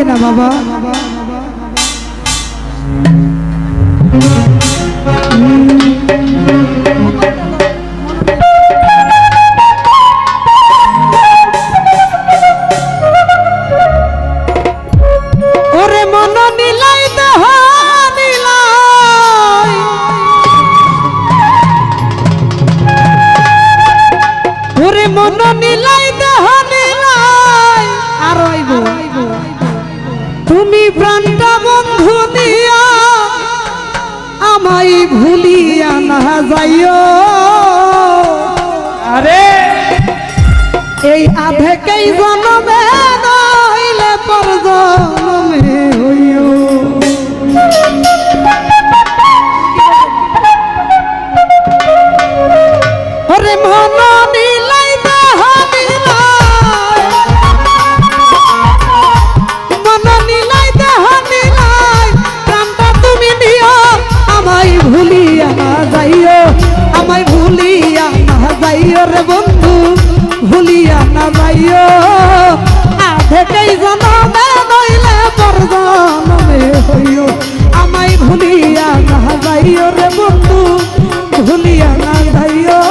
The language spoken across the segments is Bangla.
কিনা বাবা? ওরে মন নিলাই দেহ নিলাই, ওরে মন নিলাই দেহ নিলাই, আর আইব তুমি প্রাণটা বন্ধু দিয়া আমায় ভুলিয়া না যাইও। আরে এই আধেকেই জন্মে নইলে পর জন্মে হইও। ওরে মন নিলাই দেহ নিলাই, মন নিলাই দেহ নিলাই, প্রাণটা তুমি নিও আমায় ভুলিয়া না যাইও, আমায় ভুলিয়া না যাইও রে বন্ধু, ভুলিয়া না যাইও। আধেকেই জন্মে নইলে পর জন্মে হইও, আমায় ভুলিয়া না যাইও রে বন্ধু, ভুলিয়া না যাইও।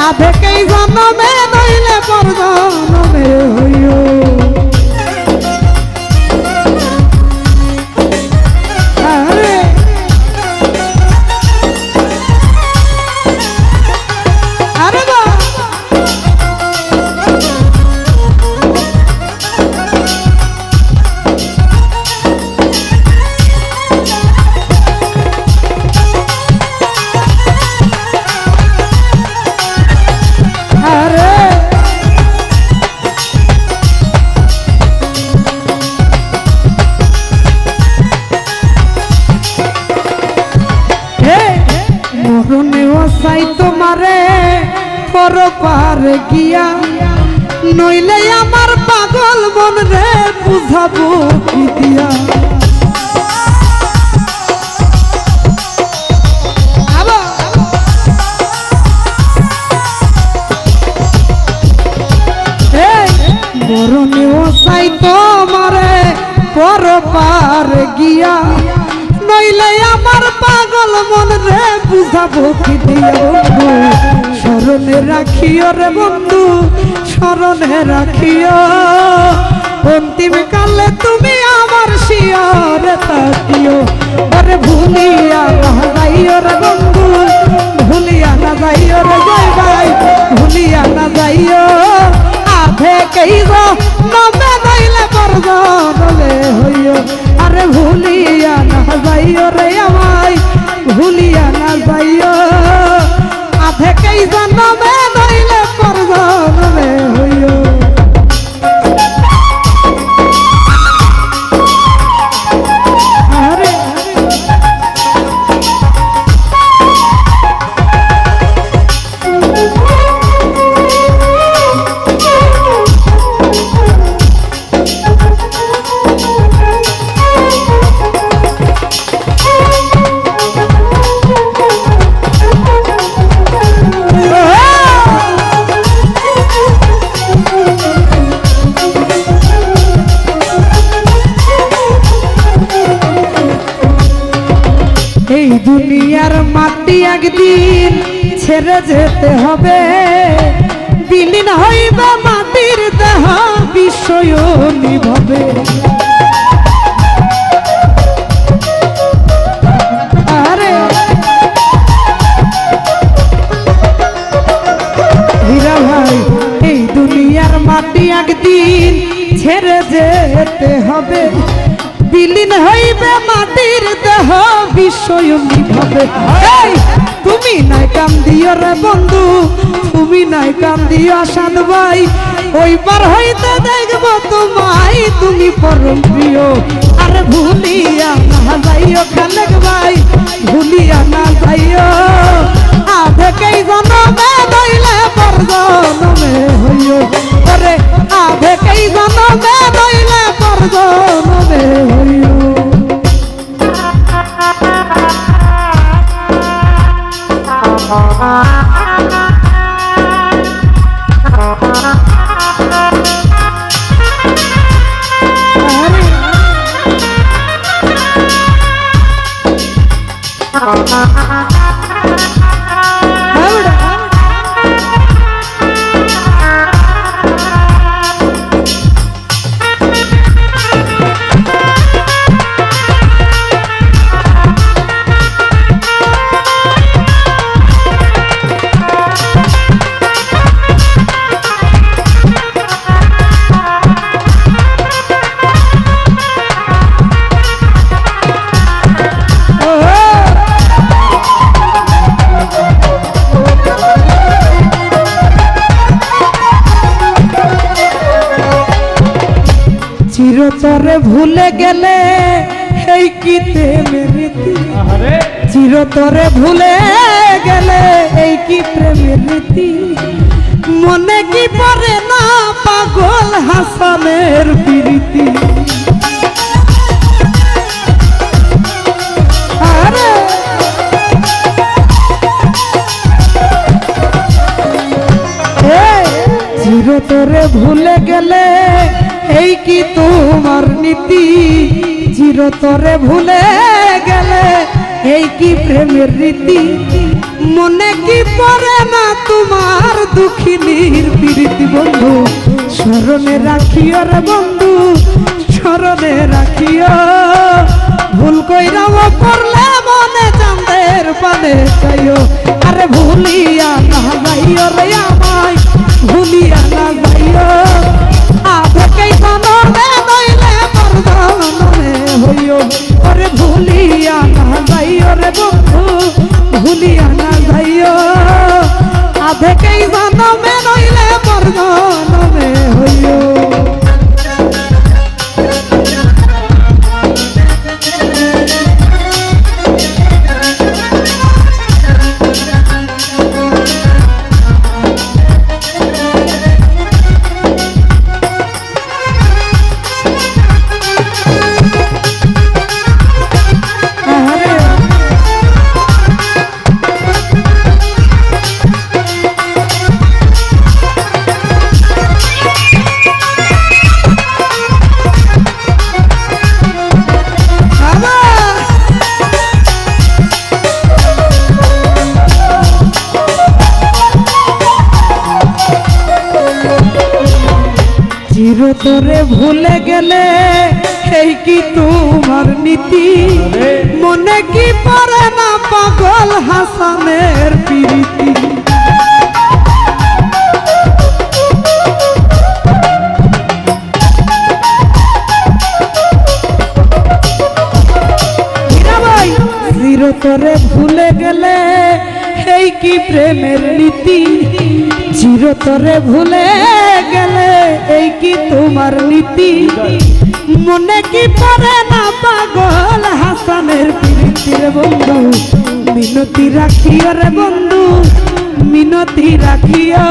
আধেকেই জন্মে নইলে পর জন্মে হইও। আরে আরে বা মরণে ওসাই তোমারে পরপার গিয়া, নইলে আমার পাগল মন রে বুঝাবো কি দিয়া। মরণে ওসাই তোমারে পরপার গিয়া, নইলে আমার পাগল মন রে বুঝাবো কি দিয়া। বন্ধু স্মরণে রাখিও রে বন্ধু, স্মরণে রাখিও। অন্তিম কালে তুমি আমার শিয়রে থাকিও। আরে ভুলিয়া না যাইও রে বন্ধু, ভুলিয়া না যাইও রে জয় ভাই, ভুলিয়া না যাইও। আধেকেই জন্মে নইলে পর জন্মে হইও। আরে ভুলিয়া না যাইও রে আমায়, ভুলিয়া না যাইও। আধেকেই জন্মে নইলে পর জন্মে হইও। আরে এই দুনিয়ার মাটি একদিন ছেড়ে যেতে হবে, বিলীন হইবে মাটির দেহ বিষয় নিভবে। আরে হীরা ভাই, এই দুনিয়ার মাটি একদিন ছেড়ে যেতে হবে, বিলীন হইবে মাটির দেহ বিষয় নিভবে। এই তুমি নাই কাম দিও রে বন্ধু, তুমি নাই কাম দিও আসান ভাই, ওইবার হইতে দেখবো তোমায় তুমি পরম প্রিয়। আরে ভুলিয়া না যাইও খালেক ভাই, ভুলিয়া না যাইও। আধেকেই জন্মে নইলে পর জন্মে হইও। আরে আধেকেই জন্মে নইলে পর জন্মে হইও। চিরতরে ভুলে গেলে এই কি প্রেমের রীতি, চিরতরে ভুলে গেলে এই কি প্রেমের রীতি, মনে কি পড়ে না পাগল হাসানের প্রীতি। আরে চিরতরে ভুলে গেলে এই কি তোমার নীতি, চিরতরে ভুলে গেলে এই কি প্রেমের রীতি, মনে কি পড়ে না তোমার দুঃখিনীর প্রীতি। বন্ধু স্মরণে রাখিও রে বন্ধু, স্মরণে রাখিও, ভুল কইরাও করলে মনে চাঁদের পানে চাইও। আরে ভুলিয়া না যাইও রে আমায়, ভুলিয়া না যাইও, আধেকেই জানবে নইলে মরদানে হইও। ওরে ভুলিয়া না যাইও রে বন্ধু, ভুলিয়া না যাইও, আধেকেই জানবে নইলে মরদানে হইও। চিরতরে ভুলে গেলে এই কি তোমার নীতি, মনে কি পড়ে না পাগল হাসানের প্রীতি। চিরতরে ভুলে গেলে এই কি প্রেমের নীতি, চিরতরে ভুলে গেলে এই কি তোমার নীতি, মনে কি পড়ে না পাগল হাসানের প্রীতি। রে বন্ধু মিনতি রাখিও রে বন্ধু, মিনতি রাখিও,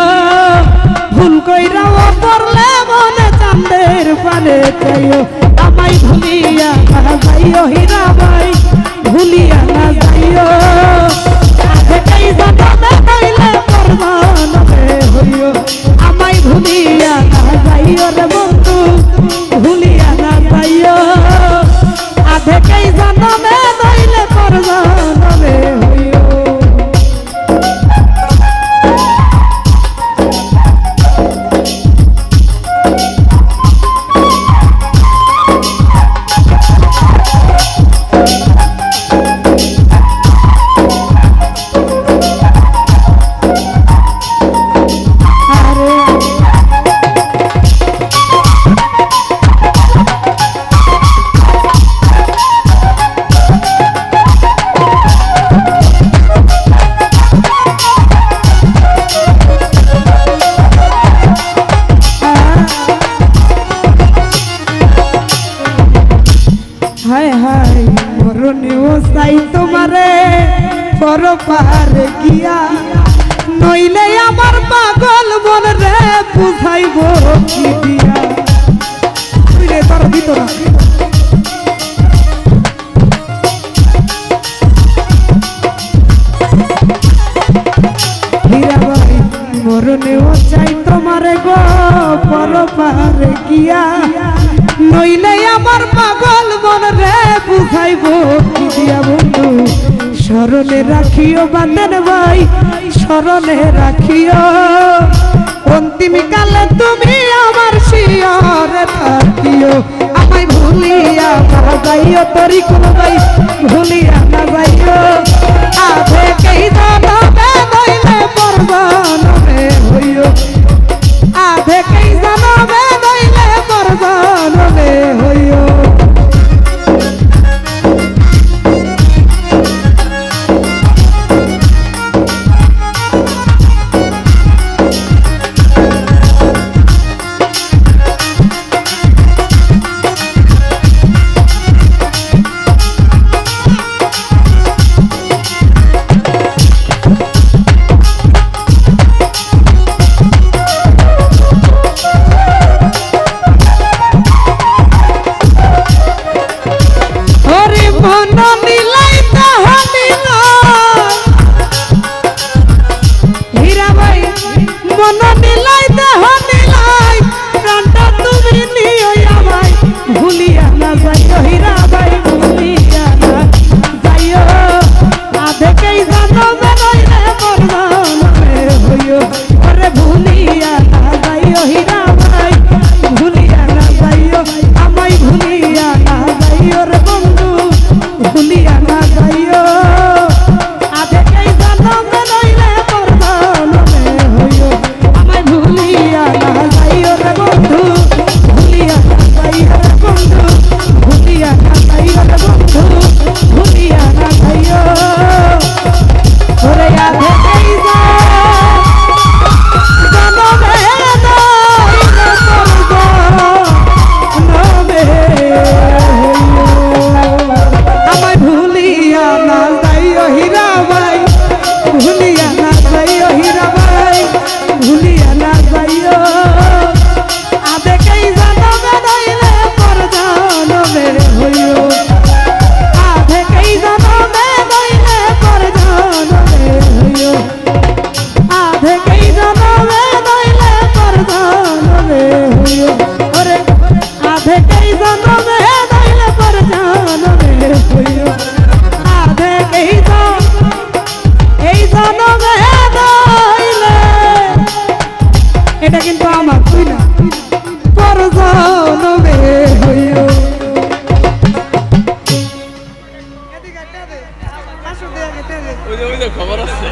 ভুল কইরাও করলে মনে চাঁদের পানে চাইও। আমায় ভুলিয়া না যাইও হীরা ভাই, ভুলিয়া না যাইও, আধেকেই জানবে নইলে মরদানে হইও। আমায় ভুলিয়া না যাইও রে বন্ধু, ভুলিয়া না যাইও, আধেকেই জানবে নইলে মরদানে হইও। হায় হায় মরণেও চাই তোমারে পরপারে গিয়া, নইলে আমার পাগল মন রে বুঝাইব কি দিয়া। তুইলে তোর ভিতর হীরা ভাই মরণেও চাই তোমারে গো পরপারে গিয়া, নইলে আমার পাগল মন রে বুঝাইব কি দিয়া। বন্ধু স্মরণে রাখিও বাঁধেন ভাই, স্মরণে রাখিও অন্তিম কালে তুমি আমার শিয়রে থাকিও। আমায় ভুলিয়া না যাইও তরি কোনো ভাই, ভুলিয়া না যাইও। আধে কেই জানবে নইলে পরজনমে হইও, আধে কেই জানবে নইলে পরজনমে হইও। এটা কিন্তু আমার তুই না পরজনমে হইও। খবর আছে।